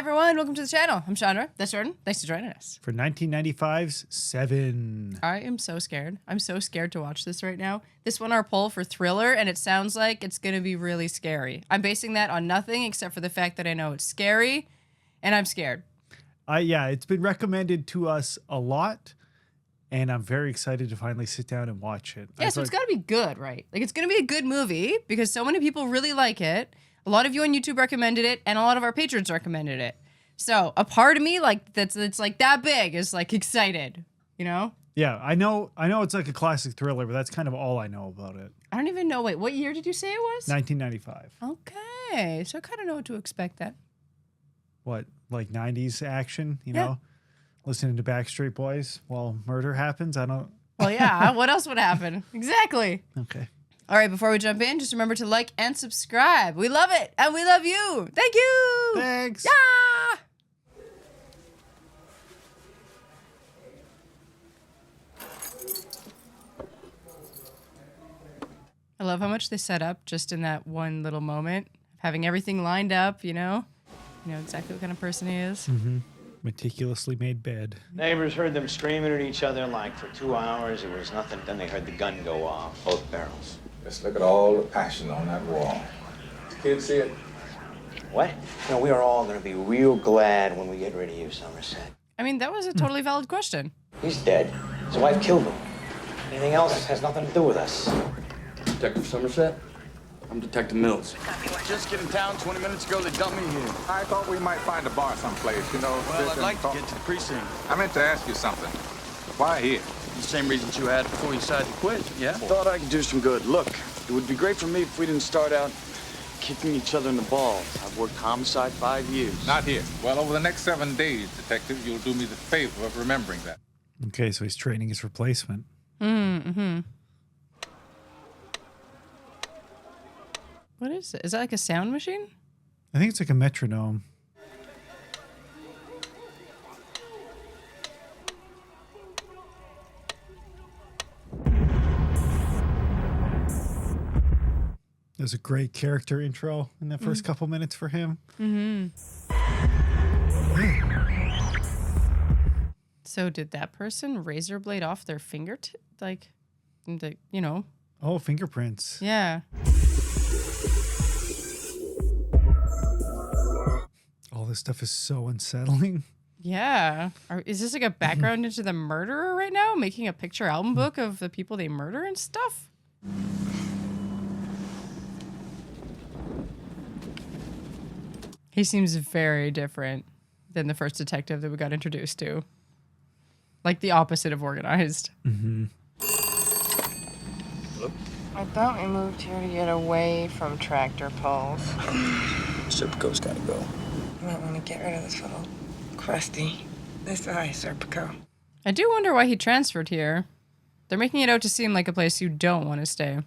everyone, welcome to the channel. I'm Chandra. That's Jordan. Thanks for joining us. For 1995's Seven. I am so scared. I'm so scared to watch this right now. This won our poll for thriller, and it sounds like it's going to be really scary. I'm basing that on nothing except for the fact that I know it's scary, and I'm scared. Yeah, it's been recommended to us a lot, and I'm very excited to finally sit down and watch it. Yeah, so it's got to be good, right? Like, it's going to be a good movie because so many people really like it. A lot of you on YouTube recommended it, and a lot of our patrons recommended it. So a part of me, like that's like that big, is like excited, you know? Yeah, I know it's like a classic thriller, but that's kind of all I know about it. I don't even know. Wait, what year did you say it was? 1995. Okay, so I kind of know what to expect then. What, like 90s action? You know, listening to Backstreet Boys while murder happens. I don't. Well, yeah. What else would happen? Exactly. Okay. All right, before we jump in, just remember to like and subscribe. We love it, and we love you. Thank you. Thanks. Yeah. I love how much they set up just in that one little moment, having everything lined up, you know exactly what kind of person he is. Mm-hmm. Meticulously made bed. Neighbors heard them screaming at each other like for 2 hours. It was nothing. Then they heard the gun go off, both barrels. Just look at all the passion on that wall. Kids see it? What? You know, we are all going to be real glad when we get rid of you, Somerset. I mean, that was a totally valid question. He's dead. His wife killed him. Anything else has nothing to do with us. Detective Somerset? I'm Detective Mills. Just get in town 20 minutes ago. They dumped me here. I thought we might find a bar someplace, you know. Well, I'd like to get to the precinct. I meant to ask you something. Why here? The same reasons you had before you decided to quit, yeah? Thought I could do some good. Look, it would be great for me if we didn't start out kicking each other in the balls. I've worked homicide 5 years. Not here. Well, over the next 7 days, Detective, you'll do me the favor of remembering that. Okay, so he's training his replacement. Mm-hmm. What is it? Is that like a sound machine? I think it's like a metronome. There's a great character intro in that first couple minutes for him. Mm-hmm. So did that person razor blade off their fingertip? Like, you know. Oh, fingerprints. Yeah. All this stuff is so unsettling. Yeah. Is this like a background into the murderer right now? Making a picture album book of the people they murder and stuff? He seems very different than the first detective that we got introduced to. Like the opposite of organized. Mm-hmm. I thought we moved here to get away from tractor pulls. Serpico's gotta go. You might want to get rid of this little crusty. This eye, Serpico. I do wonder why he transferred here. They're making it out to seem like a place you don't want to stay.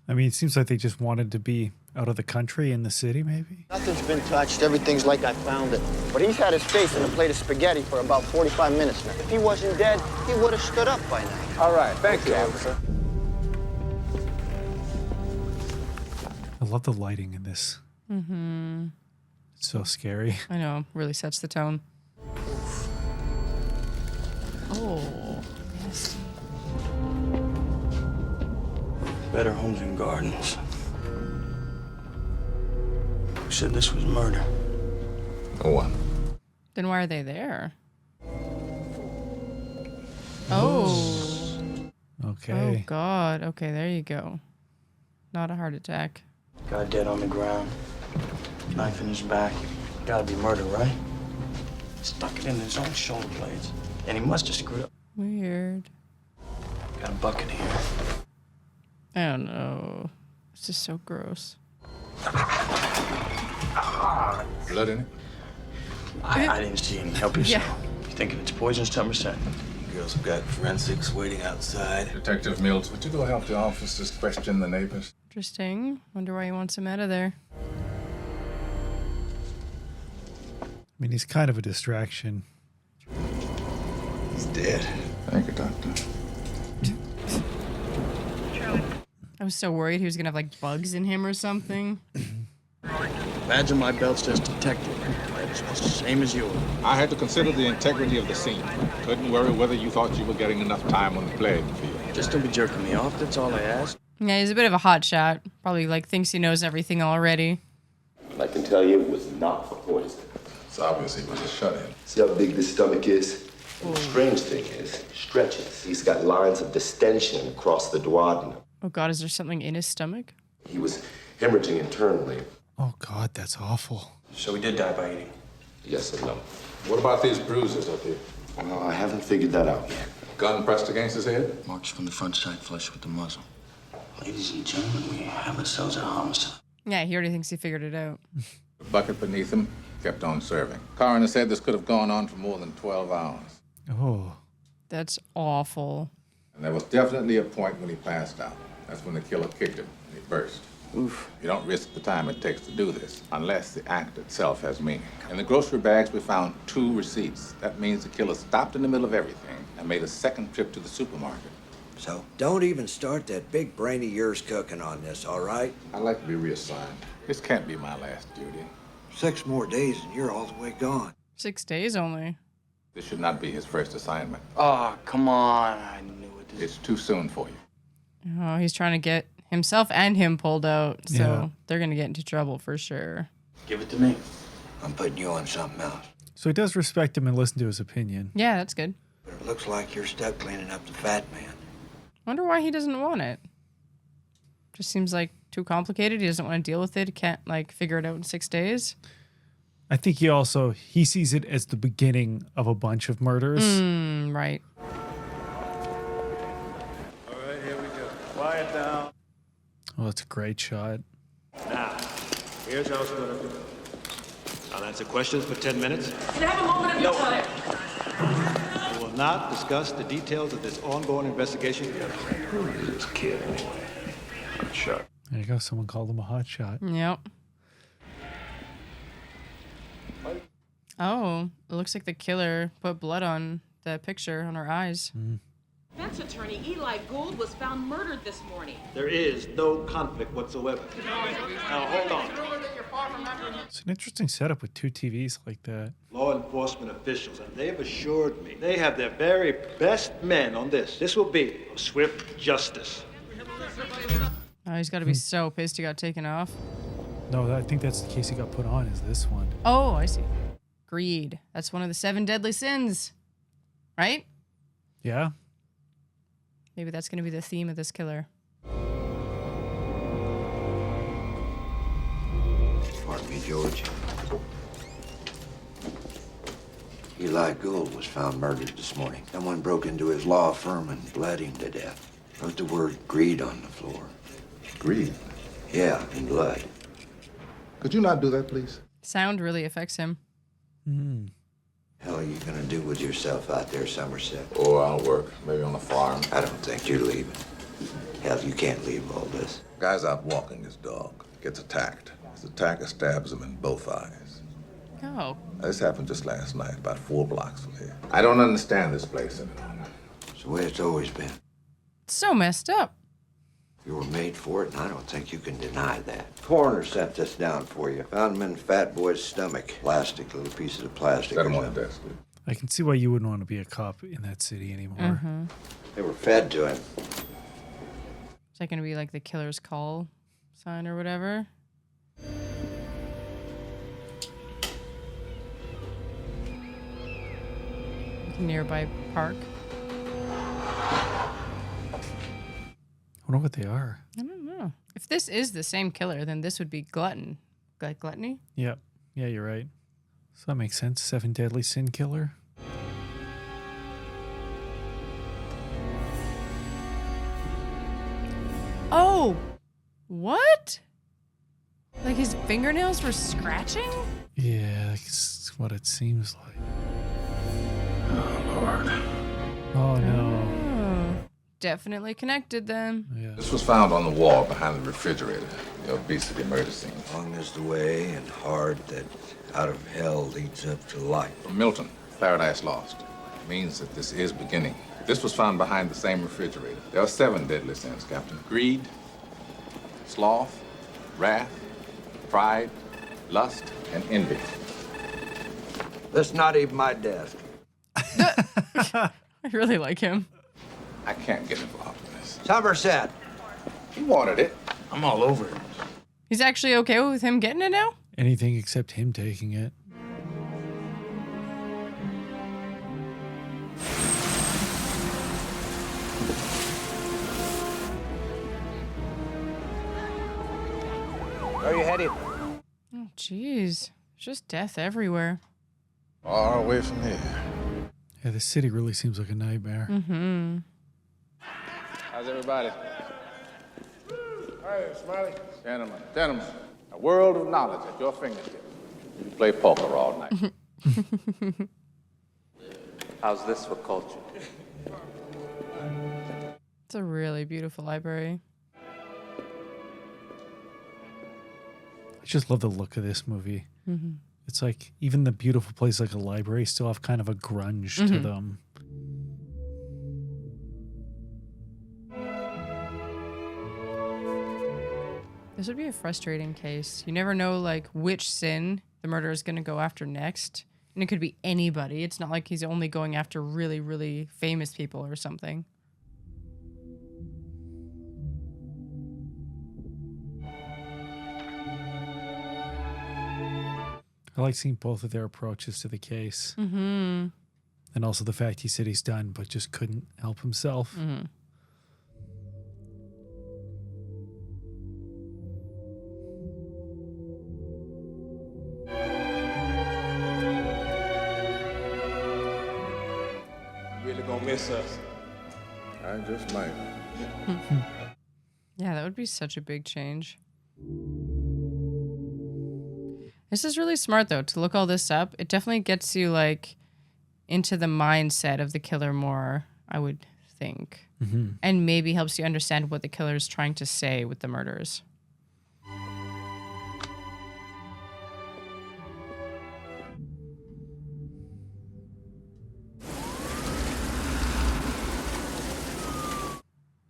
I mean, it seems like they just wanted to be out of the country in the city, maybe? Nothing's been touched. Everything's like I found it. But he's had his face in a plate of spaghetti for about 45 minutes now. If he wasn't dead, he would have stood up by now. All right, thank you, officer. I love the lighting in this. Mm-hmm. It's so scary. I know, really sets the tone. Oh, yes. Better Homes and Gardens. Who said this was murder? No one. Then why are they there? Oh. Okay. Oh, God. Okay, there you go. Not a heart attack. Guy dead on the ground. Knife in his back. Gotta be murder, right? Stuck it in his own shoulder blades. And he must have screwed up. Weird. Got a bucket here. I don't know. It's just so gross. Blood in it? I didn't see any. Help yourself. Yeah. You thinking it's poison, Somerset? Girls have got forensics waiting outside. Detective Mills, would you go help the officers question the neighbors? Interesting. Wonder why he wants him out of there. I mean, he's kind of a distraction. He's dead. Thank you, Doctor. I was so worried he was gonna have like bugs in him or something. Imagine my belt says detective. principles, same as yours. I had to consider the integrity of the scene. Couldn't worry whether you thought you were getting enough time on the playing field. Just don't be jerking me off, that's all I ask. Yeah, he's a bit of a hot shot. Probably like thinks he knows everything already. I can tell you it was not for poison. It's obvious he was a shut-in. See how big this stomach is? And the strange thing is, it stretches. He's got lines of distension across the duodenum. Oh God, is there something in his stomach? He was hemorrhaging internally. Oh God, that's awful. So he did die by eating. Yes and no. What about these bruises up here? Well, I haven't figured that out yet. Gun pressed against his head? Marks from the front side flush with the muzzle. Ladies and gentlemen, we have ourselves a homicide. Yeah, he already thinks he figured it out. The bucket beneath him kept on serving. Coroner said this could have gone on for more than 12 hours. Oh. That's awful. And there was definitely a point when he passed out. That's when the killer kicked him and he burst. Oof. You don't risk the time it takes to do this unless the act itself has meaning. In the grocery bags, we found 2 receipts. That means the killer stopped in the middle of everything and made a second trip to the supermarket. So don't even start that big brain of yours cooking on this, all right? I'd like to be reassigned. This can't be my last duty. 6 more days and you're all the way gone. 6 days only. This should not be his first assignment. Oh, come on. I knew it. It's too soon for you. Oh, he's trying to get himself and him pulled out, so Yeah. they're gonna get into trouble for sure. Give it to me. I'm putting you on something else. So he does respect him and listen to his opinion. Yeah, that's good. But it looks like you're stuck cleaning up the fat man. Wonder why he doesn't want it. Just seems like too complicated. He doesn't want to deal with it. He can't like figure it out in 6 days. I think he sees it as the beginning of a bunch of murders. Right. All right, here we go. Quiet down. Oh, that's a great shot. Now, here's how it's gonna go. I'll answer questions for 10 minutes. Can I have a moment of your time? We will not discuss the details of this ongoing investigation. Who is this kid anyway? I'm shocked. There you go. Someone called him a hot shot. Yep. Oh, it looks like the killer put blood on the picture on her eyes. Defense attorney Eli Gould was found murdered this morning. There is no conflict whatsoever. Now, hold on. It's an interesting setup with 2 TVs like that. Law enforcement officials, and they've assured me they have their very best men on this. This will be a swift justice. Oh, he's got to be so pissed he got taken off. No, I think that's the case he got put on is this one. Oh, I see. Greed. That's one of the 7 deadly sins. Right? Yeah? Maybe that's going to be the theme of this killer. Pardon me, George. Eli Gould was found murdered this morning. Someone broke into his law firm and bled him to death. Wrote the word greed on the floor. Greed. Yeah, in blood. Could you not do that, please? Sound really affects him. Hell are you gonna do with yourself out there, Somerset? Oh, I'll work. Maybe on a farm. I don't think you're leaving. Hell, you can't leave all this. Guy's out walking his dog. Gets attacked. His attacker stabs him in both eyes. Oh. This happened just last night, about 4 blocks from here. I don't understand this place any longer. It's the way it's always been. It's so messed up. You were made for it, and I don't think you can deny that. Coroner sent this down for you. Found him in Fat Boy's stomach. Plastic, little pieces of plastic. Set or him on something. the desk. I can see why you wouldn't want to be a cop in that city anymore. They were fed to him. Is that going to be like the killer's call sign or whatever? Nearby park. I wonder what they are. I don't know. If this is the same killer, then this would be glutton. Like gluttony? Yeah. Yeah, you're right. So that makes sense. 7 deadly sin killer. Oh! What? Like his fingernails were scratching? Yeah, that's what it seems like. Oh, Lord. Oh, no. Oh. Definitely connected then. Yeah. This was found on the wall behind the refrigerator, the obesity murder scene. Long is the way and hard that out of hell leads up to light. From Milton, Paradise Lost. It means that this is beginning. This was found behind the same refrigerator. There are 7 deadly sins, Captain. Greed, sloth, wrath, pride, lust, and envy. That's not even my desk. I really like him. I can't get involved in this. Somerset. He wanted it. I'm all over it. He's actually okay with him getting it now? Anything except him taking it. Where are you headed? Oh, jeez. Just death everywhere. Far away from here. Yeah, the city really seems like a nightmare. Mm-hmm. How's everybody? Hey, Smiley. Gentlemen, a world of knowledge at your fingertips. You play poker all night. How's this for culture? It's a really beautiful library. I just love the look of this movie. Mm-hmm. It's like even the beautiful places like a library still have kind of a grunge to them. This would be a frustrating case. You never know, like, which sin the murderer is going to go after next. And it could be anybody. It's not like he's only going after really, really famous people or something. I like seeing both of their approaches to the case. Mm-hmm. And also the fact he said he's done, but just couldn't help himself. Mm-hmm. Really gonna miss us. I just might. Yeah, that would be such a big change. This is really smart, though, to look all this up. It definitely gets you, like, into the mindset of the killer more, I would think. Mm-hmm. And maybe helps you understand what the killer is trying to say with the murders.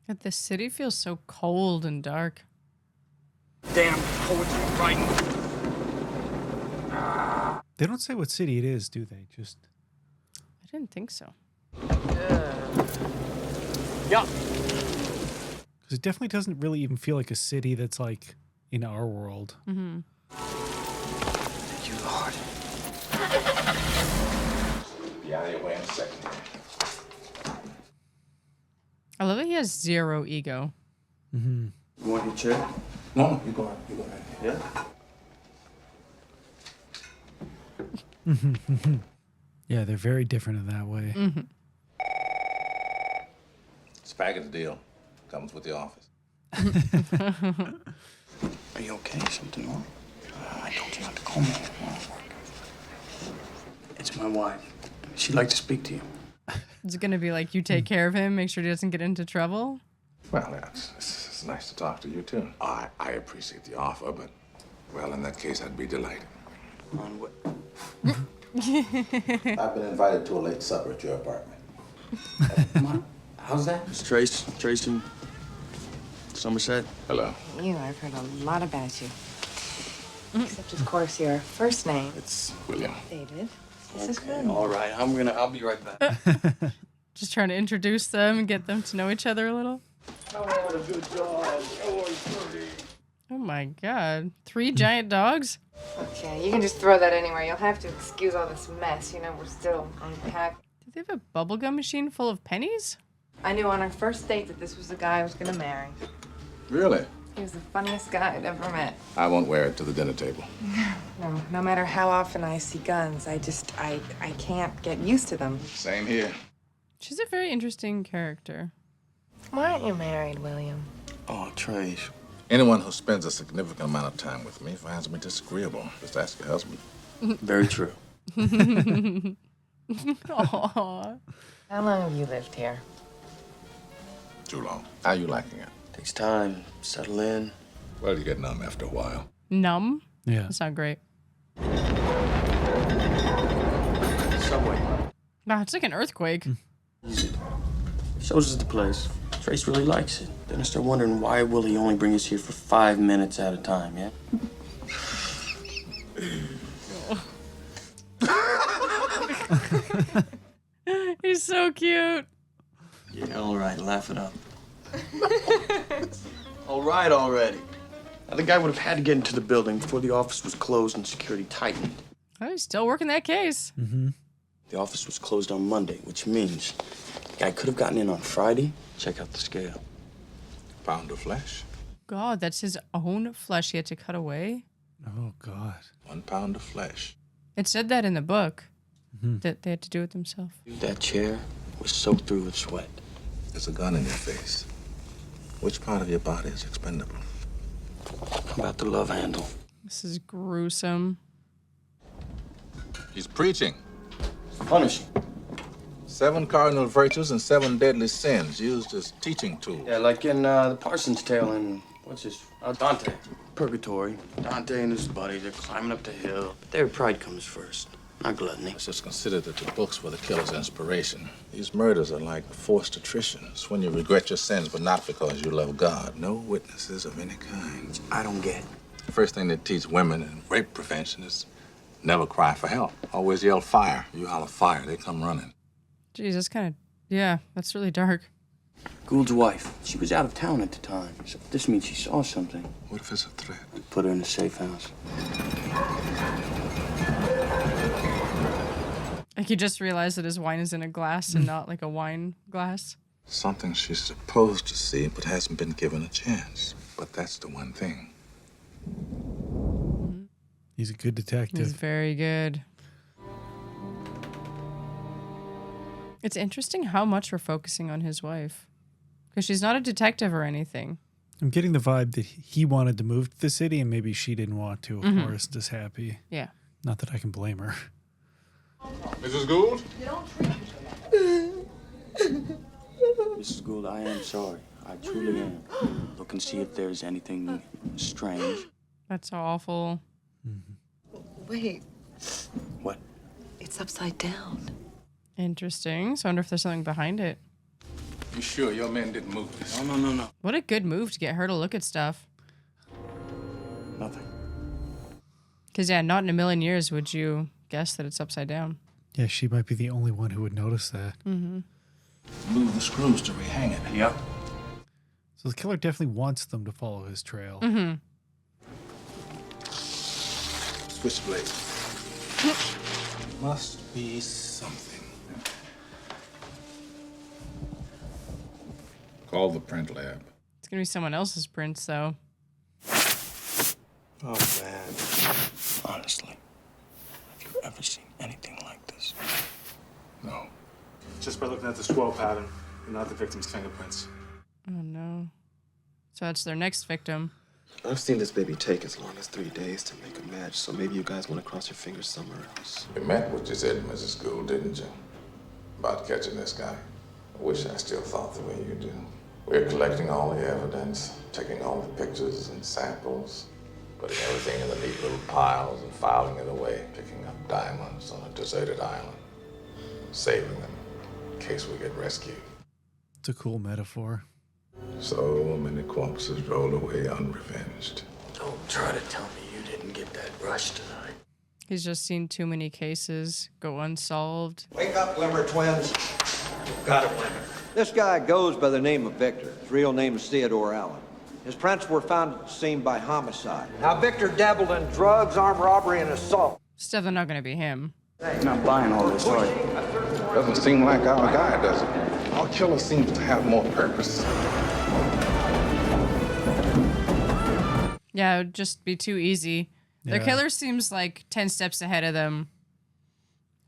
But the city feels so cold and dark. Damn poets are writing. They don't say what city it is, do they? Just I didn't think so. Yeah. because it definitely doesn't really even feel like a city that's like in our world. Mm-hmm. Thank you, Lord. Be out of your way in a second. I love that he has zero ego. Mm-hmm. You want your chair? No, you go ahead. You go ahead. Yeah. Yeah, they're very different in that way. Mm-hmm. It's a package deal. Comes with the office. Are you okay? Something wrong? I told you not to call me anymore. It's my wife. She'd like to speak to you. Is it going to be like you take care of him, make sure he doesn't get into trouble? Well, it's nice to talk to you, too. I appreciate the offer, but, well, in that case, I'd be delighted. On what? I've been invited to a late supper at your apartment. How's that? It's Tracy, Somerset. Hello. You, I've heard a lot about you. Except, of course, your first name. It's William. David. This is Okay, good. all right. I'll be right back. Just trying to introduce them and get them to know each other a little. Oh, what a good dog. Oh, he's pretty. Oh my god. 3 giant dogs? Okay, you can just throw that anywhere. You'll have to excuse all this mess. You know, we're still unpacked. Did they have a bubblegum machine full of pennies? I knew on our first date that this was the guy I was gonna marry. Really? He was the funniest guy I'd ever met. I won't wear it to the dinner table. No matter how often I see guns, I can't get used to them. Same here. She's a very interesting character. Why aren't you married, William? Oh, Trace. Anyone who spends a significant amount of time with me finds me disagreeable. Just ask your husband. Very true. Aww. How long have you lived here? Too long. How you liking it? Takes time. Settle in. Well, you get numb after a while. Numb? Yeah. That's not great. Subway. Nah, it's like an earthquake. Easy. Shows us the place. Trace really likes it. Then I start wondering why will he only bring us here for 5 minutes at a time, yeah? He's so cute. Yeah, all right, laugh it up. All right already. Now, the guy would have had to get into the building before the office was closed and security tightened. Oh, he's still working that case. Mm-hmm. The office was closed on Monday, which means the guy could have gotten in on Friday. Check out the scale. Pound of flesh. God, that's his own flesh he had to cut away. Oh, God. 1 pound of flesh. It said that in the book, Mm-hmm. that they had to do it themselves. That chair was soaked through with sweat. There's a gun in your face. Which part of your body is expendable? How about the love handle? This is gruesome. He's preaching. Punish. 7 cardinal virtues and 7 deadly sins used as teaching tools. Yeah, like in the Parsons tale in, what's his, Dante. Purgatory. Dante and his buddy, they're climbing up the hill. But their pride comes first, not gluttony. It's just considered that the books were the killer's inspiration. These murders are like forced attrition. It's when you regret your sins, but not because you love God. No witnesses of any kind. I don't get. The first thing they teach women in rape prevention is never cry for help. Always yell fire. You holler fire, they come running. Jeez, that's kind of, yeah, that's really dark. Gould's wife, she was out of town at the time, so this means she saw something. What if it's a threat? Put her in a safe house. Like he just realized that his wine is in a glass and not like a wine glass. Something she's supposed to see, but hasn't been given a chance. But that's the one thing. He's a good detective. He's very good. It's interesting how much we're focusing on his wife. Because she's not a detective or anything. I'm getting the vibe that he wanted to move to the city and maybe she didn't want to, or isn't as happy. Yeah. Not that I can blame her. Mrs. Gould? Mrs. Gould, I am sorry. I truly am. Look and see if there's anything strange. That's awful. Wait, What? it's upside down. Interesting. So I wonder if there's something behind it. You sure your men didn't move this? No. What a good move to get her to look at stuff. Nothing. Because, yeah, not in a million years would you guess that it's upside down. Yeah, she might be the only one who would notice that. Mm-hmm. Move the screws to rehang it. Yep. So the killer definitely wants them to follow his trail. Mm-hmm. Switchblade. Must be something. Call the print lab. It's going to be someone else's prints, though. Oh, man. Honestly, have you ever seen anything like this? No. Just by looking at the swirl pattern and not the victim's fingerprints. Oh, no. So that's their next victim. I've seen this baby take as long as 3 days to make a match, so maybe you guys want to cross your fingers somewhere else. You meant what you said, Mrs. Gould, didn't you? About catching this guy. I wish I still thought the way you do. We're collecting all the evidence, taking all the pictures and samples, putting everything in the neat little piles and filing it away, picking up diamonds on a deserted island, saving them in case we get rescued. It's a cool metaphor. So many corpses roll away unrevenged. Don't try to tell me you didn't get that rush tonight. He's just seen too many cases go unsolved. Wake up, Limmer twins. Got it, Limmer. This guy goes by the name of Victor. His real name is Theodore Allen. His prints were found at the scene by homicide. Now, Victor dabbled in drugs, armed robbery, and assault. It's definitely not going to be him. You're not buying all this, are you? Doesn't seem like our guy, does it? Our killer seems to have more purpose. Yeah, it would just be too easy. Their Yeah. killer seems like 10 steps ahead of them.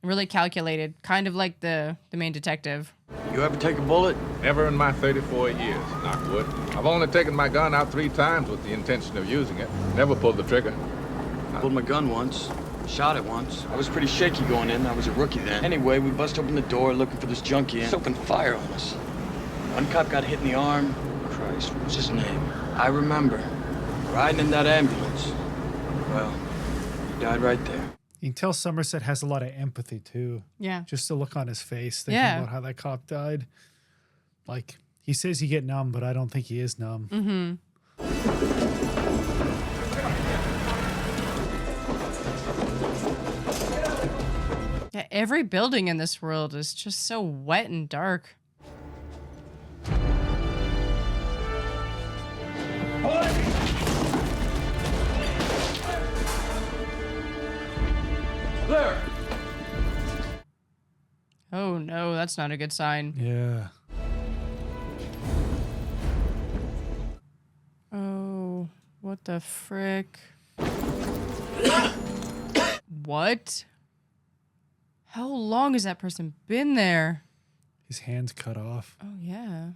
Really calculated, kind of like the main detective. You ever take a bullet? Never in my 34 years, knock wood. I've only taken my gun out 3 times with the intention of using it. Never pulled the trigger. I pulled my gun once. Shot it once. I was pretty shaky going in. I was a rookie then. Anyway, we bust open the door looking for this junkie and opened fire on us. One cop got hit in the arm. Christ, what was his name? I remember. Riding in that ambulance. Well, he died right there. You can tell Somerset has a lot of empathy, too. Yeah. Just the look on his face, thinking Yeah. about how that cop died. Like, he says he get numb, but I don't think he is numb. Mm-hmm. Yeah, every building in this world is just so wet and dark. There! Oh no, that's not a good sign. Yeah. Oh, what the frick? What? How long has that person been there? His hands cut off. Oh yeah.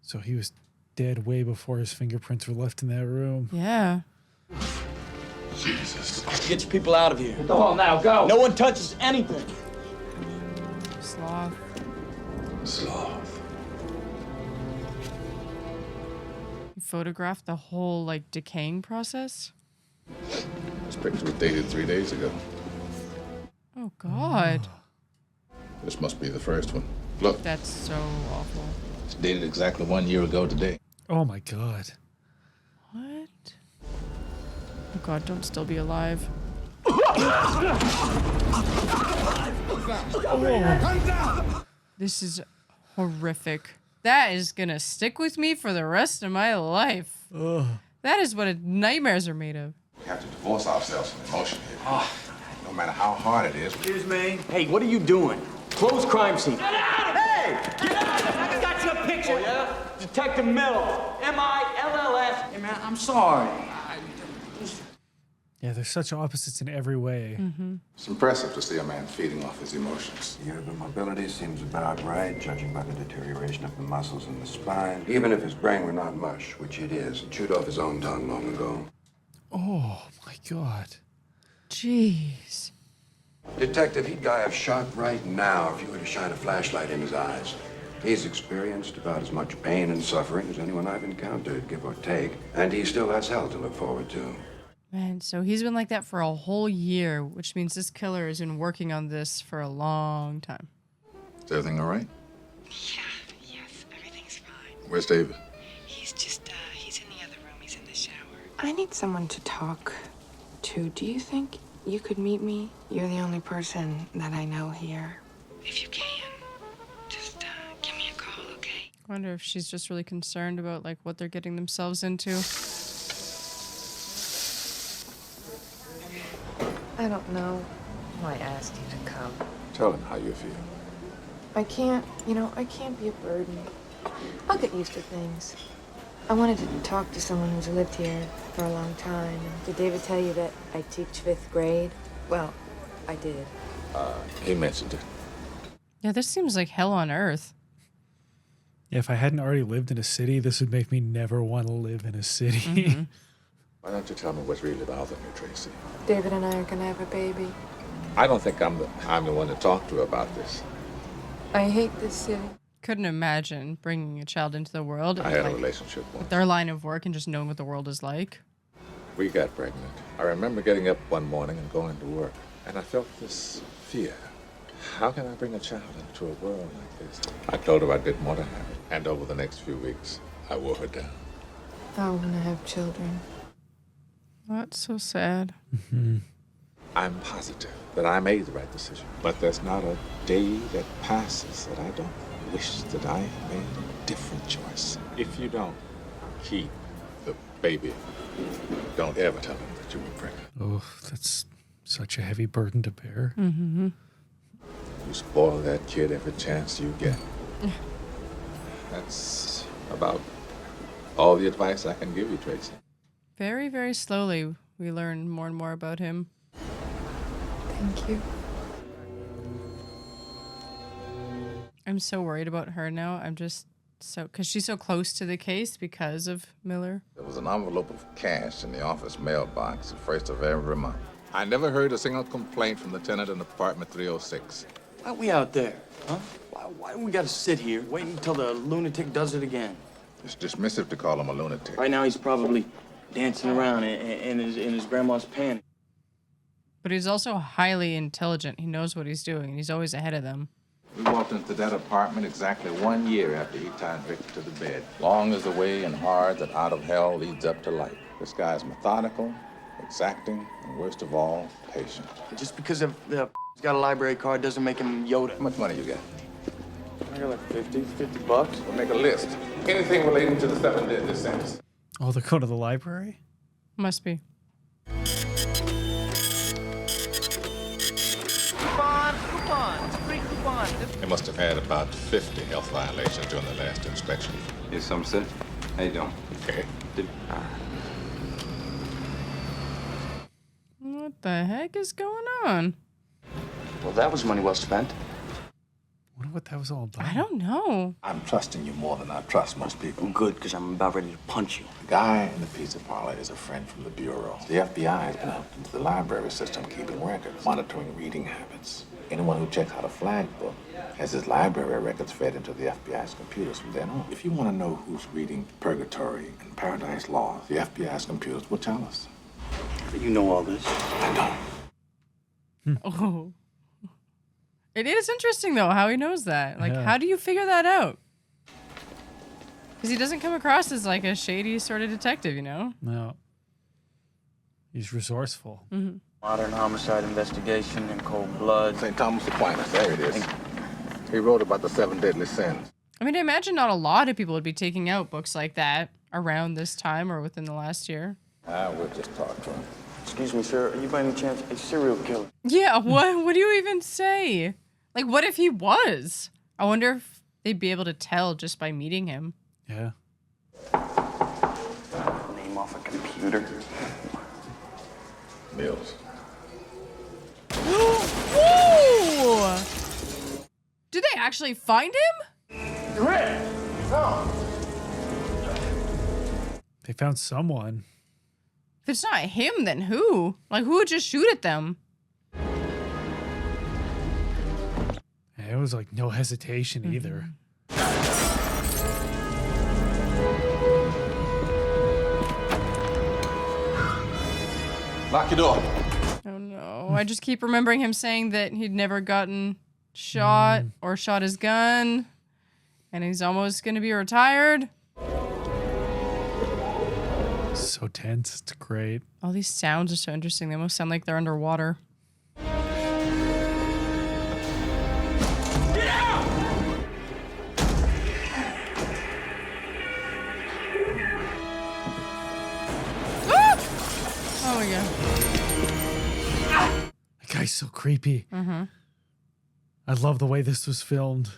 So he was dead way before his fingerprints were left in that room. Yeah. Jesus. Get your people out of here. Go on now, go. No one touches anything. Sloth. Sloth. You photographed the whole like decaying process? This picture was dated 3 days ago. Oh God. This must be the first one. Look, That's so awful. it's dated exactly 1 year ago today. Oh my God. What? Oh God, don't still be alive. This is horrific. That is gonna stick with me for the rest of my life. Ugh. That is what nightmares are made of. We have to divorce ourselves from emotion here. No matter how hard it is. Excuse me. Hey, what are you doing? Close crime scene. Get out! Hey! Get out! I got your picture. Oh, yeah? Detective Mills. M-I-L-L-S. Hey, man, I'm sorry. Yeah, they're such opposites in every way. It's impressive to see a man feeding off his emotions. Yeah, the mobility seems about right, judging by the deterioration of the muscles in the spine. Even if his brain were not mush, which it is, he chewed off his own tongue long ago. Oh my God. Jeez. Detective, he'd die of shock right now if you were to shine a flashlight in his eyes. He's experienced about as much pain and suffering as anyone I've encountered, give or take, and he still has hell to look forward to. Man, so he's been like that for a whole year, which means this killer has been working on this for a long time. Is everything all right? Yeah, yes, everything's fine. Where's David? He's in the other room. He's in the shower. I need someone to talk to. Do you think you could meet me? You're the only person that I know here. If you can, just give me a call, okay? I wonder if she's just really concerned about like what they're getting themselves into. I don't know why I asked you to come. Tell him how you feel. I can't be a burden. I'll get used to things. I wanted to talk to someone who's lived here for a long time. And did David tell you that I teach 5th grade? Well, I did. He mentioned it. Yeah, this seems like hell on earth. Yeah, if I hadn't already lived in a city, this would make me never want to live in a city. Why don't you tell me what's really bothering you, Tracy? David and I are gonna have a baby. I don't think I'm the one to talk to about this. I hate this city. Couldn't imagine bringing a child into the world. I and, had a like, relationship once. with their line of work and just knowing what the world is like. We got pregnant. I remember getting up one morning and going to work, and I felt this fear. How can I bring a child into a world like this? I told her I didn't want to have it, and over the next few weeks, I wore her down. I want to have children. That's so sad. I'm positive that I made the right decision, but there's not a day that passes that I don't wish that I had made a different choice. If you don't keep the baby, don't ever tell him that you were pregnant. Oh, that's such a heavy burden to bear. Mm-hmm. You spoil that kid every chance you get. That's about all the advice I can give you, Tracy. Very, very slowly, we learn more and more about him. Thank you. I'm so worried about her now. I'm just because she's so close to the case because of Miller. There was an envelope of cash in the office mailbox the first of every month. I never heard a single complaint from the tenant in apartment 306. Why are we out there, huh? Why do we gotta sit here waiting until the lunatic does it again? It's dismissive to call him a lunatic. Right now he's probably dancing around in his grandma's panties. But he's also highly intelligent. He knows what he's doing, and he's always ahead of them. We walked into that apartment exactly 1 year after he tied Victor to the bed. Long is the way and hard that out of hell leads up to light. This guy's methodical, exacting, and worst of all, patient. Just because he's got a library card doesn't make him Yoda. How much money you got? I got like $50 $50. We'll make a list. Anything relating to the 7 deadly sins. Oh, they're going to the library? Must be. Coupons, free coupons. They must have had about 50 health violations during the last inspection. Here's some sit. How you doing? Okay. What the heck is going on? Well, that was money well spent. I wonder what that was all about. I don't know. I'm trusting you more than I trust most people. I'm good, because I'm about ready to punch you. The guy in the pizza parlor is a friend from the Bureau. The FBI has been hooked into the library system, keeping records, monitoring reading habits. Anyone who checks out a flag book has his library records fed into the FBI's computers from then on. If you want to know who's reading Purgatory and Paradise Lost, the FBI's computers will tell us. But you know all this. I don't. Oh. It is interesting, though, how he knows that. Like, Yeah. how do you figure that out? Because he doesn't come across as, like, a shady sort of detective, you know? No. He's resourceful. Modern homicide investigation in cold blood. St. Thomas Aquinas, there it is. He wrote about the 7 deadly sins. I mean, I imagine not a lot of people would be taking out books like that around this time or within the last year. I would just talk to him. Excuse me, sir. Are you by any chance a serial killer? Yeah, what do you even say? Like, what if he was? I wonder if they'd be able to tell just by meeting him. Yeah. Name off a computer. Mills. Whoa! Did they actually find him? They found someone. If it's not him, then who? Like, who would just shoot at them? And it was like no hesitation either. Lock your door. Oh no. I just keep remembering him saying that he'd never gotten shot or shot his gun. And he's almost gonna be retired. So tense. It's great. All these sounds are so interesting. They almost sound like they're underwater. Oh my god. That guy's so creepy. I love the way this was filmed.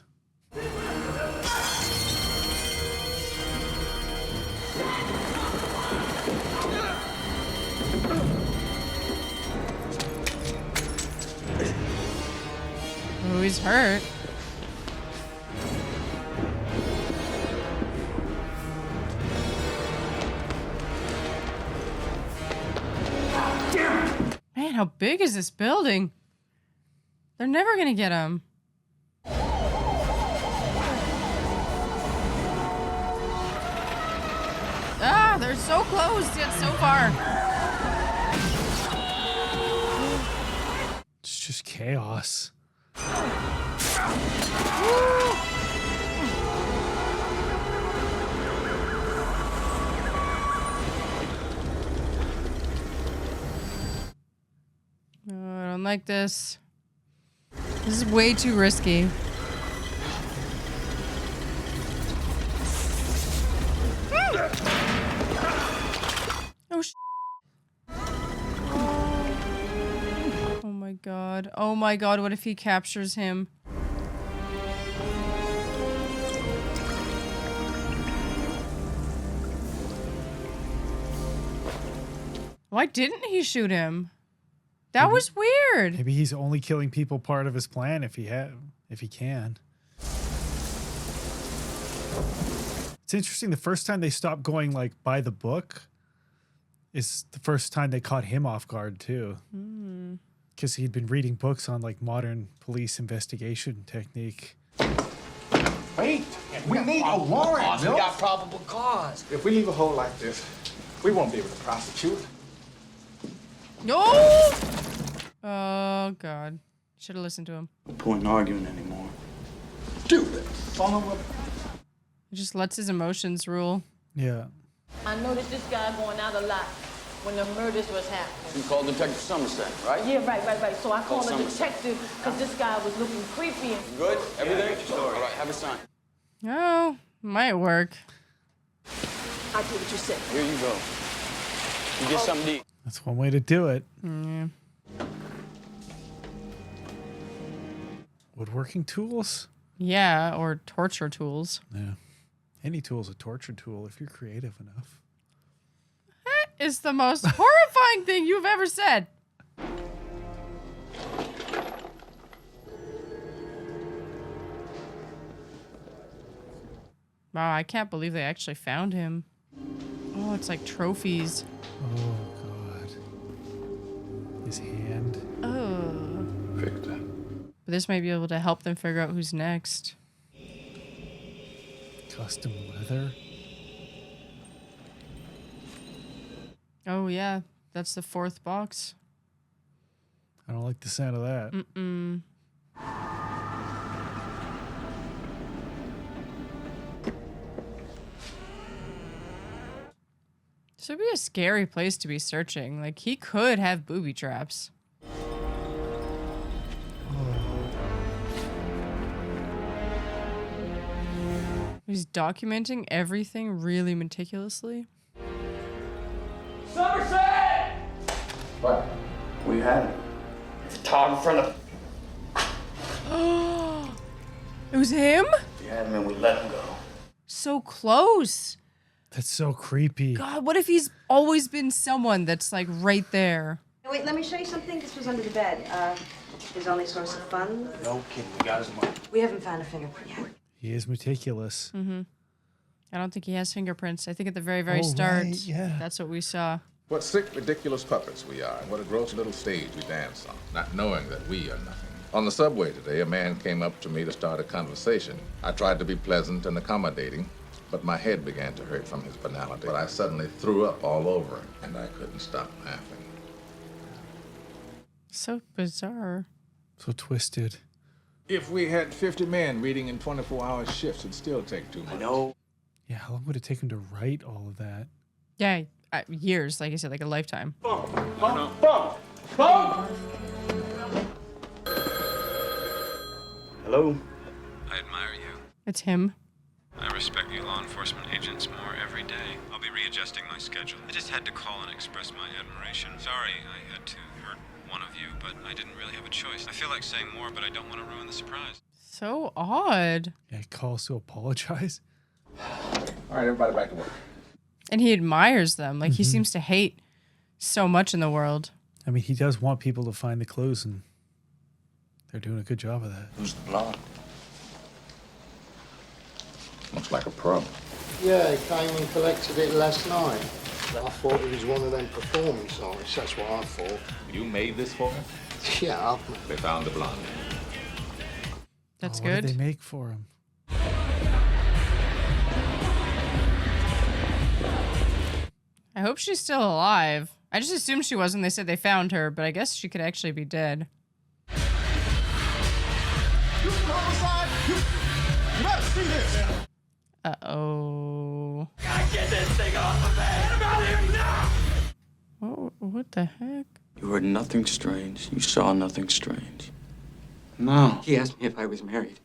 Oh, he's hurt. Man, how big is this building? They're never gonna get him. Ah, they're so close yet so far. It's just chaos. Oh, I don't like this. This is way too risky. Oh, oh my god. Oh my god, what if he captures him? Why didn't he shoot him? That was weird. Maybe he's only killing people part of his plan if he can. It's interesting. The first time they stopped going like by the book is the first time they caught him off guard too. Because he'd been reading books on like modern police investigation technique. Wait, we need a warrant, We got probable cause. If we leave a hole like this, we won't be able to prosecute. No! Oh god. Should have listened to him. No point in arguing anymore. Stupid son of a... He just lets his emotions rule. Yeah. I noticed this guy going out a lot. when the murders was happening. You called Detective Somerset, right? Yeah, right. So I called a Somerset. detective because this guy was looking creepy. And Good? Everything? All right, have a sign. Oh, might work. I did what you said. Here you go. You get something to eat. That's one way to do it. Yeah. Woodworking tools? Yeah, or torture tools. Yeah. Any tool is a torture tool if you're creative enough. That is the most horrifying thing you've ever said. Wow, I can't believe they actually found him. Oh, it's like trophies. Oh, God. His hand. Oh. Victor. But this might be able to help them figure out who's next. Custom leather. Oh, yeah. That's the 4th box. I don't like the sound of that. Mm-mm. This would be a scary place to be searching. Like, he could have booby traps. He's documenting everything really meticulously. Somerset! What? We had him. Photographer in the... It was him? We had him and we let him go. So close. That's so creepy. God, what if he's always been someone that's like right there? Wait, let me show you something. This was under the bed. His only source of funds. No kidding, we got his money. We haven't found a fingerprint yet. He is meticulous. Mm-hmm. I don't think he has fingerprints. I think at the very, very start, that's what we saw. What sick, ridiculous puppets we are, and what a gross little stage we dance on, not knowing that we are nothing. On the subway today, a man came up to me to start a conversation. I tried to be pleasant and accommodating, but my head began to hurt from his banality. But I suddenly threw up all over him, and I couldn't stop laughing. So bizarre. So twisted. If we had 50 men reading in 24-hour shifts, it'd still take too much. I know. Yeah, how long would it take him to write all of that? Yeah, years, like I said, like a lifetime. Hello? I admire you. It's him. I respect you law enforcement agents more every day. I'll be readjusting my schedule. I just had to call and express my admiration. Sorry I had to hurt one of you, but I didn't really have a choice. I feel like saying more, but I don't want to ruin the surprise. So odd. Yeah, he calls to apologize. All right, everybody back to work. And he admires them. Like, he seems to hate so much in the world. I mean, he does want people to find the clues, and they're doing a good job of that. Who's the blonde? Looks like a pro. Yeah, he came and collected it last night. I thought it was one of them performance artists, that's what I thought. You made this for him? Yeah, They found the blonde. That's What good. did they make for him? I hope she's still alive. I just assumed she was when they said they found her, but I guess she could actually be dead. Uh-oh. Gotta get this thing off of me! Get him out of here now! Oh, what the heck? You heard nothing strange. You saw nothing strange. No. He asked me if I was married.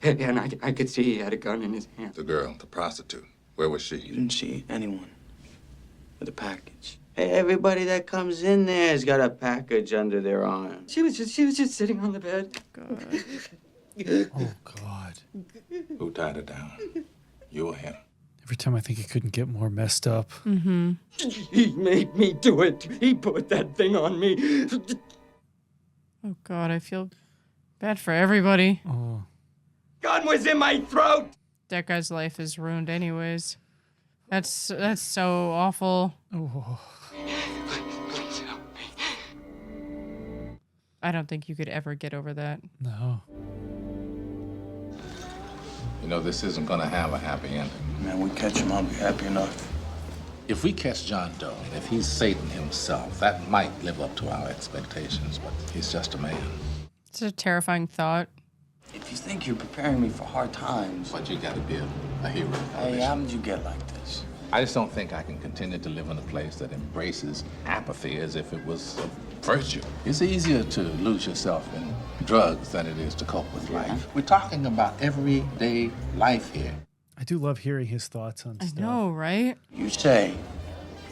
And I could see he had a gun in his hand. The girl, the prostitute. Where was she? You didn't see anyone with a package. Hey, everybody that comes in there has got a package under their arm. She was just sitting on the bed. God. Oh, God. Who tied her down? You or him? Every time I think it couldn't get more messed up. Mm-hmm. He made me do it. He put that thing on me. Oh, God, I feel bad for everybody. Oh. Gun was in my throat. That guy's life is ruined anyways. That's so awful. Oh. Please help me. I don't think you could ever get over that. No. You know, this isn't gonna have a happy ending. Man, we catch him, I'll be happy enough. If we catch John Doe, and if he's Satan himself, that might live up to our expectations, but he's just a man. It's a terrifying thought. If you think you're preparing me for hard times... But you gotta be a hero. Hey, how did you get like this? I just don't think I can continue to live in a place that embraces apathy as if it was a virtue. It's easier to lose yourself in drugs than it is to cope with life. We're talking about everyday life here. I do love hearing his thoughts on I stuff. know, right? You say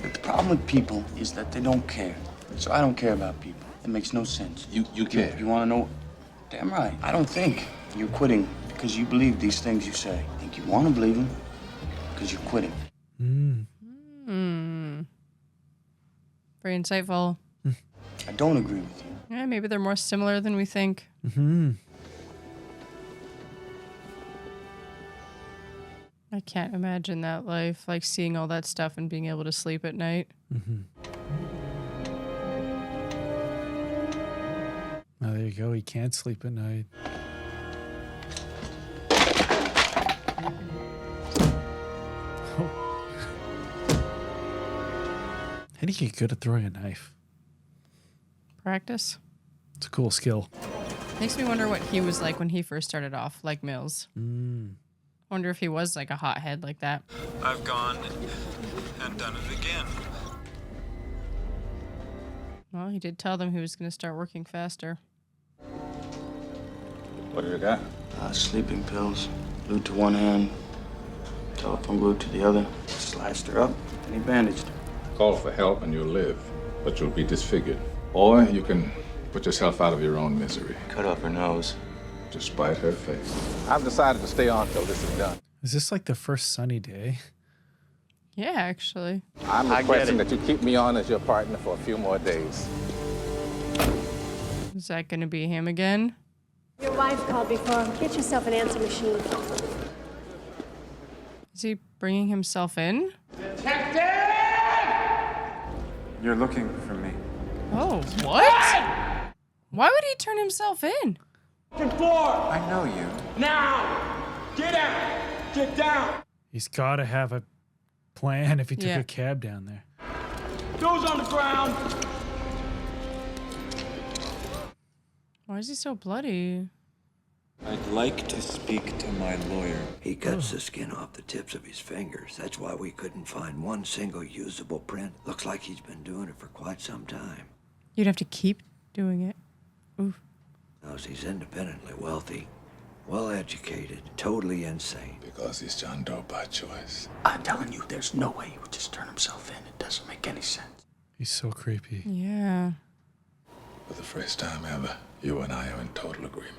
that the problem with people is that they don't care. So I don't care about people. It makes no sense. You care. You want to know? Damn right. I don't think you're quitting because you believe these things you say. I think you want to believe them because you're quitting. Very insightful. I don't agree with you. Yeah, maybe they're more similar than we think. I can't imagine that life, like seeing all that stuff and being able to sleep at night. Oh, there you go. He can't sleep at night. I think he's good at throwing a knife. Practice. It's a cool skill. Makes me wonder what he was like when he first started off, like Mills. Wonder if he was like a hothead like that. I've gone and done it again. Well, he did tell them he was going to start working faster. What do you got? Sleeping pills. Glued to one hand. Telephone glued to the other. Sliced her up and he bandaged her. Call for help and you'll live, but you'll be disfigured. Or you can put yourself out of your own misery. Cut off her nose. Despite her face. I've decided to stay on till this is done. Is this like the first sunny day? Yeah, actually. I'm requesting that you keep me on as your partner for a few more days. Is that going to be him again? Your wife called before. Get yourself an answer machine. Is he bringing himself in? You're looking for me. Oh, what? Why would he turn himself in? I know you. Now! Get out! Get down! He's got to have a plan if he took Yeah. a cab down there. Those on the ground! Why is he so bloody? I'd like to speak to my lawyer. He cuts the skin off the tips of his fingers. That's why we couldn't find one single usable print. Looks like he's been doing it for quite some time. You'd have to keep doing it. Oof. Knows he's independently wealthy, well-educated, totally insane. Because he's John Doe by choice. I'm telling you, there's no way he would just turn himself in. It doesn't make any sense. He's so creepy. Yeah. For the first time ever, you and I are in total agreement.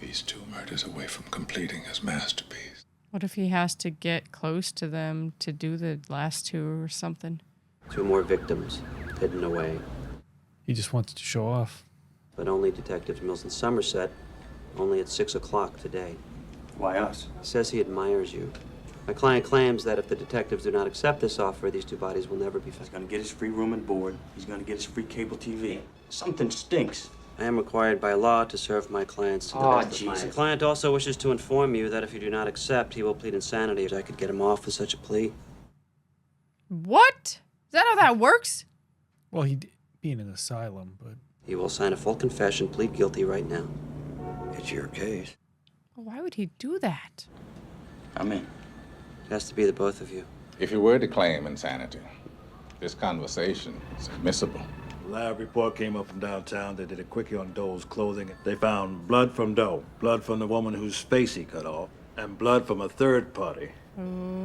He's 2 murders away from completing his masterpiece. What if he has to get close to them to do the last 2 or something? 2 more victims hidden away, He just wants to show off. but only Detectives Mills and Somerset, only at 6 o'clock today. Why us? He says he admires you. My client claims that if the detectives do not accept this offer, these 2 bodies will never be found. He's gonna get his free room and board. He's gonna get his free cable TV. Something stinks. I am required by law to serve my clients to the Oh, best of my... Jesus. The client also wishes to inform you that if you do not accept, he will plead insanity. I could get him off with such a plea. What? Is that how that works? Well, he'd be in an asylum, but... He will sign a full confession, plead guilty right now. It's your case. Why would he do that? I'm in. It has to be the both of you. If you were to claim insanity, this conversation is admissible. Lab report came up from downtown. They did a quickie on Doe's clothing. They found blood from Doe, blood from the woman whose face he cut off, and blood from a third party,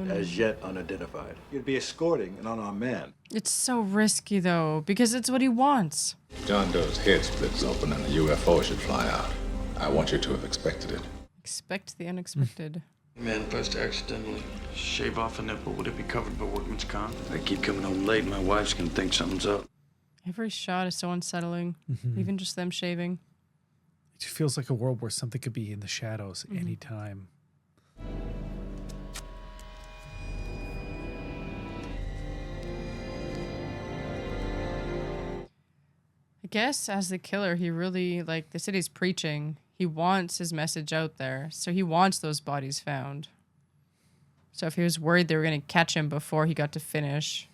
as yet unidentified. You'd be escorting an unarmed man. It's so risky, though, because it's what he wants. John Doe's head splits open and a UFO should fly out. I want you to have expected it. Expect the unexpected. Man, if I was to accidentally shave off a nipple, would it be covered by workman's comp? I keep coming home late. My wife's gonna think something's up. Every shot is so unsettling. Even just them shaving. It just feels like a world where something could be in the shadows anytime. I guess as the killer, he really, like, the city's preaching. He wants his message out there. So he wants those bodies found. So if he was worried they were going to catch him before he got to finish,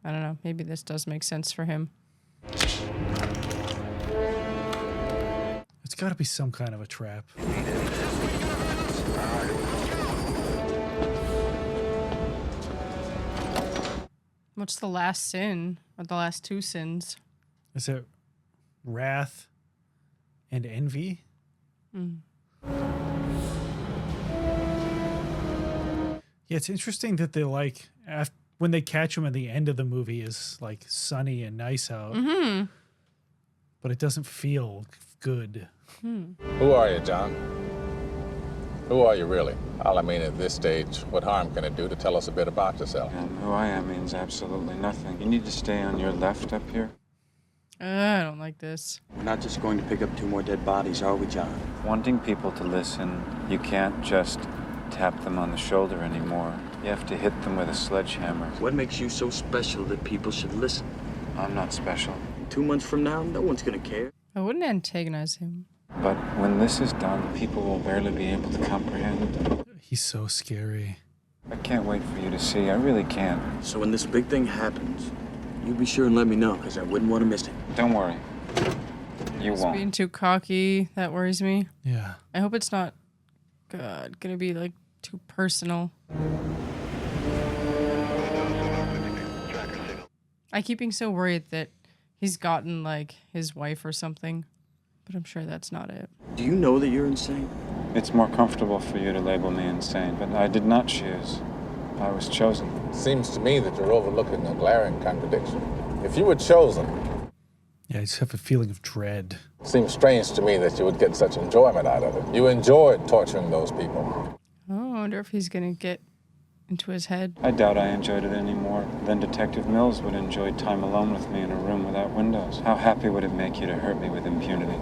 I don't know. Maybe this does make sense for him. It's got to be some kind of a trap. What's the last sin? Or the last two sins? Is it wrath and envy? Mm. Yeah, it's interesting that they like when they catch him at the end of the movie is like sunny and nice out, Mm-hmm. but it doesn't feel good. Who are you, John? Who are you really? All I mean at this stage, what harm can it do to tell us a bit about yourself? Who I am means absolutely nothing. You need to stay on your left up here. I don't like this. We're not just going to pick up 2 more dead bodies, are we, John? Wanting people to listen, you can't just tap them on the shoulder anymore. You have to hit them with a sledgehammer. What makes you so special that people should listen? I'm not special. 2 months from now, no one's gonna care. I wouldn't antagonize him. But when this is done, people will barely be able to comprehend. He's so scary. I can't wait for you to see. I really can't. So when this big thing happens, you be sure and let me know, because I wouldn't want to miss it. Don't worry. You He's won't. being too cocky. That worries me. Yeah. I hope it's not gonna be like too personal. I keep being so worried that he's gotten like his wife or something, but I'm sure that's not it. Do you know that you're insane? It's more comfortable for you to label me insane, but I did not choose. I was chosen. Seems to me that you're overlooking a glaring contradiction. If you were chosen, Yeah, I just have a feeling of dread. seems strange to me that you would get such enjoyment out of it. You enjoyed torturing those people. Oh, I wonder if he's gonna get into his head. I doubt I enjoyed it any more than Detective Mills would enjoy time alone with me in a room without windows. How happy would it make you to hurt me with impunity?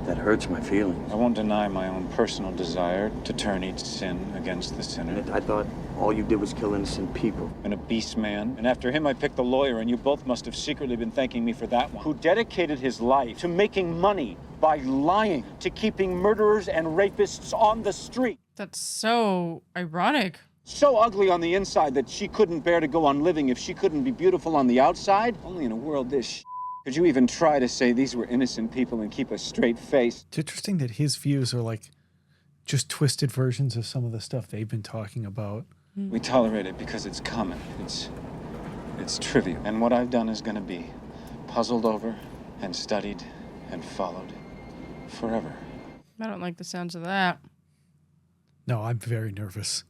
That hurts my feelings. I won't deny my own personal desire to turn each sin against the sinner. I thought all you did was kill innocent people. And a beast man. And after him, I picked the lawyer, and you both must have secretly been thanking me for that one. Who dedicated his life to making money by lying, to keeping murderers and rapists on the street. That's so ironic. So ugly on the inside that she couldn't bear to go on living if she couldn't be beautiful on the outside. Only in a world this could you even try to say these were innocent people and keep a straight face. It's interesting that his views are like just twisted versions of some of the stuff they've been talking about. We tolerate it because it's common. It's trivial. And what I've done is going to be puzzled over and studied and followed forever. I don't like the sounds of that. No, I'm very nervous.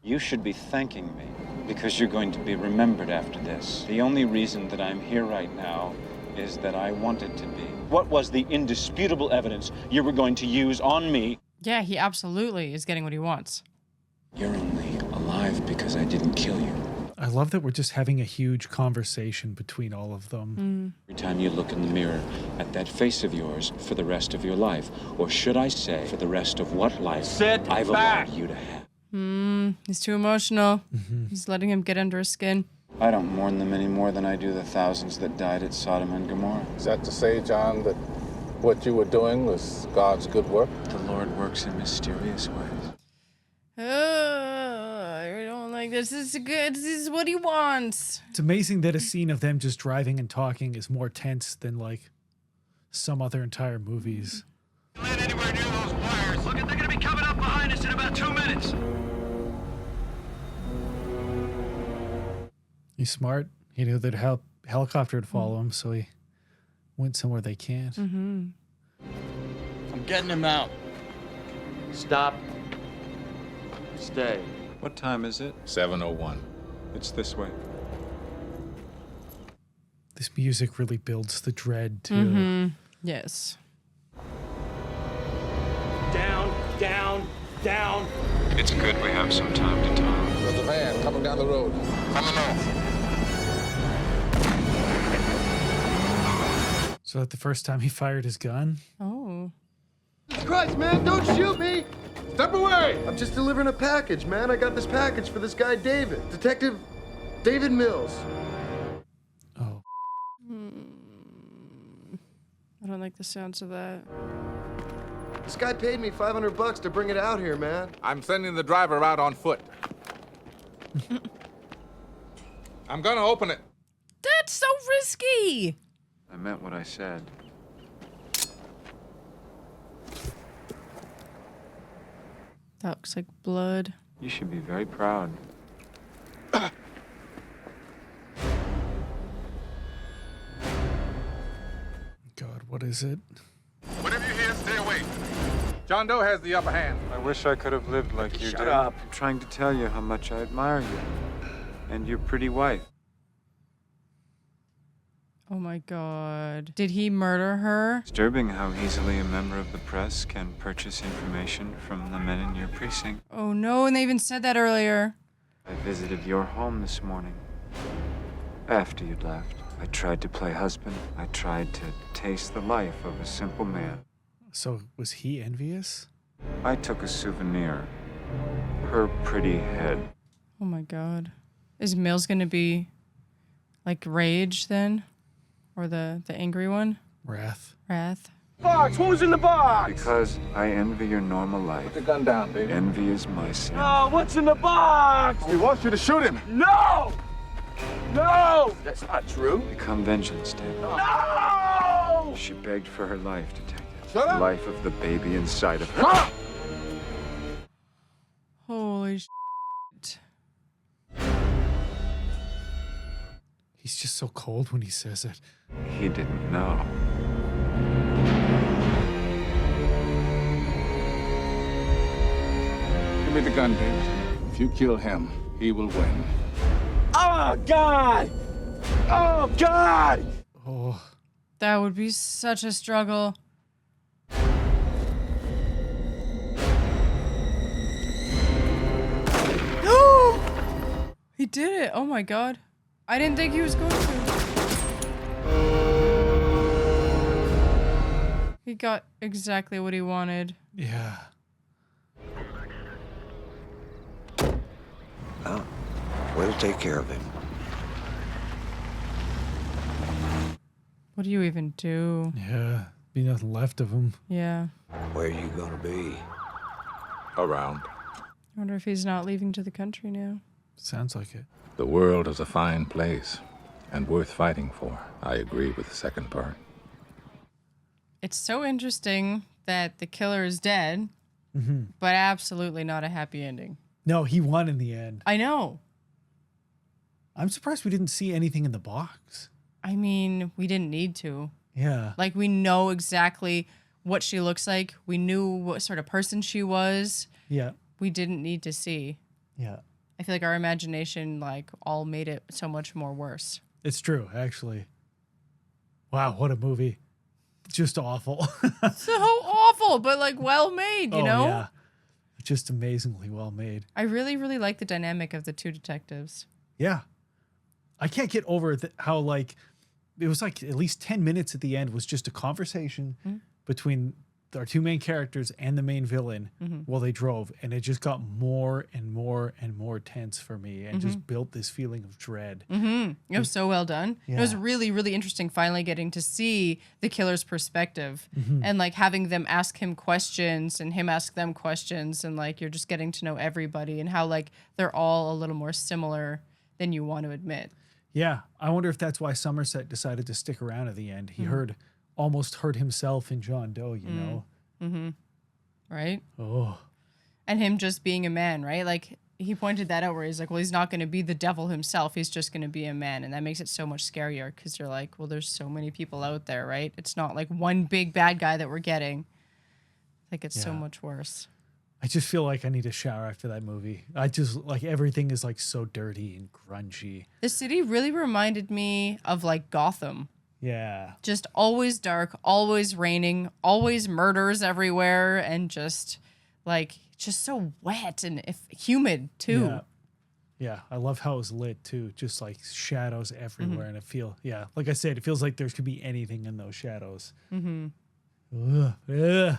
You should be thanking me because you're going to be remembered after this. The only reason that I'm here right now is that I wanted to be. What was the indisputable evidence you were going to use on me? Yeah, he absolutely is getting what he wants. You're only alive because I didn't kill you. I love that we're just having a huge conversation between all of them. Every time you look in the mirror at that face of yours for the rest of your life, or should I say for the rest of what life I've allowed you to have. He's too emotional. He's letting him get under his skin. I don't mourn them any more than I do the thousands that died at Sodom and Gomorrah. Is that to say, John, that what you were doing was God's good work? The Lord works in mysterious ways. I don't like this. This is good. This is what he wants. It's amazing that a scene of them just driving and talking is more tense than like some other entire movies. Land anywhere near those wires. Look, they're gonna be coming up behind us in about 2 minutes. He's smart. He knew that helicopter would follow him, so he went somewhere they can't. I'm getting him out. Stop. Stay. What time is it? 7:01. It's this way. This music really builds the dread, too. Yes. Down, down, down. It's good we have some time to talk. There's a van coming down the road. Coming off. So that the first time he fired his gun? Oh. Jesus Christ, man, don't shoot me! Step away! I'm just delivering a package, man. I got this package for this guy, David. Detective David Mills. Oh. I don't like the sounds of that. This guy paid me $500 to bring it out here, man. I'm sending the driver out on foot. I'm gonna open it. That's so risky. I meant what I said. That looks like blood. You should be very proud. What is it? Whatever you hear, stay away. John Doe has the upper hand. I wish I could have lived like you did. Shut up. I'm trying to tell you how much I admire you. And your pretty wife. Oh my God. Did he murder her? Disturbing how easily a member of the press can purchase information from the men in your precinct. Oh no, and they even said that earlier. I visited your home this morning. After you'd left, I tried to play husband. I tried to taste the life of a simple man. So was he envious? I took a souvenir. Her pretty head. Oh my God. Is Mills gonna be like Rage then? Or the angry one? Wrath. Wrath. Box, what was in the box? Because I envy your normal life. Put the gun down, baby. Envy is my sin. Oh, what's in the box? He wants you to shoot him. No! No! That's not true. Become vengeance, David. No! She begged for her life, Detective. Shut The up! life of the baby inside of her. Shut up! Holy shit. He's just so cold when he says it. He didn't know. Give me the gun, David. If you kill him, he will win. Oh, God! Oh, God! Oh. That would be such a struggle. He did it. Oh my God. I didn't think he was going to. He got exactly what he wanted. Yeah. Well, we'll take care of him. What do you even do? Yeah. Be nothing left of him. Yeah. Where are you gonna be? Around. I wonder if he's not leaving to the country now. Sounds like it. The world is a fine place and worth fighting for. I agree with the second part. It's so interesting that the killer is dead, but absolutely not a happy ending. No, he won in the end. I know. I'm surprised we didn't see anything in the box. I mean, we didn't need to. Yeah. Like, we know exactly what she looks like. We knew what sort of person she was. Yeah. We didn't need to see. Yeah. I feel like our imagination, like, all made it so much more worse. It's true, actually. Wow, what a movie. Just awful. So awful, but, like, well made, you know? Yeah. Just amazingly well made. I really, really like the dynamic of the two detectives. Yeah. I can't get over how, like, it was like at least 10 minutes at the end was just a conversation between our two main characters and the main villain while they drove. And it just got more and more and more tense for me and just built this feeling of dread. It was so well done. Yeah. It was really, really interesting finally getting to see the killer's perspective and like having them ask him questions and him ask them questions. And like, you're just getting to know everybody and how like they're all a little more similar than you want to admit. Yeah. I wonder if that's why Somerset decided to stick around at the end. He almost hurt himself in John Doe, you know? Right? Oh. And him just being a man, right? Like, he pointed that out where he's like, well, he's not going to be the devil himself. He's just going to be a man. And that makes it so much scarier because you're like, well, there's so many people out there, right? It's not like one big bad guy that we're getting. Like, it's so much worse. I just feel like I need a shower after that movie. I just, like, everything is, like, so dirty and grungy. The city really reminded me of, like, Gotham. Yeah. Just always dark, always raining, always murders everywhere, and just, like, just so wet and humid, too. Yeah. Yeah, I love how it was lit, too. Just, like, shadows everywhere. And like I said, it feels like there could be anything in those shadows. Ugh. Ugh.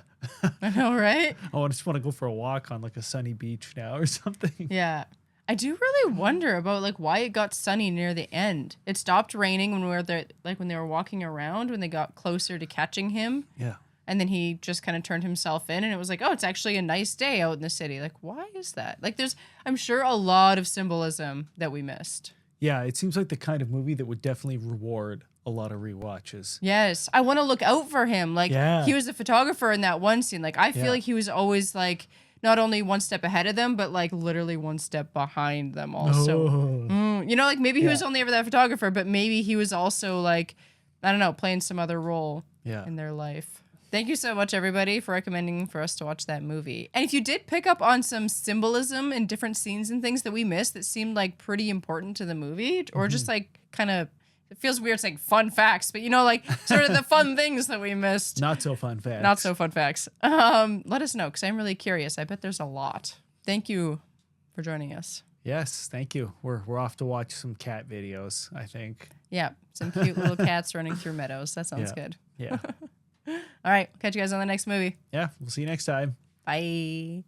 I know, right? I just want to go for a walk on, like, a sunny beach now or something. Yeah. I do really wonder about like why it got sunny near the end. It stopped raining when we were there, like when they were walking around, when they got closer to catching him. Yeah. And then he just kind of turned himself in and it was like, oh, it's actually a nice day out in the city. Like, why is that? Like, there's, I'm sure, a lot of symbolism that we missed. Yeah, it seems like the kind of movie that would definitely reward a lot of rewatches. Yes. I want to look out for him. Like, he was a photographer in that one scene. Like, I feel like he was always like, not only one step ahead of them, but like literally one step behind them also. You know, like maybe he was only ever that photographer, but maybe he was also like, I don't know, playing some other role. in their life. Thank you so much, everybody, for recommending for us to watch that movie. And if you did pick up on some symbolism in different scenes and things that we missed that seemed like pretty important to the movie, or just like kind of, it feels weird saying fun facts, but like sort of the fun things that we missed. Not so fun facts. Not so fun facts. Let us know, because I'm really curious. I bet there's a lot. Thank you for joining us. Yes, thank you. We're off to watch some cat videos, I think. Yeah, some cute little cats running through meadows. That sounds good. Yeah. All right, catch you guys on the next movie. Yeah, we'll see you next time. Bye.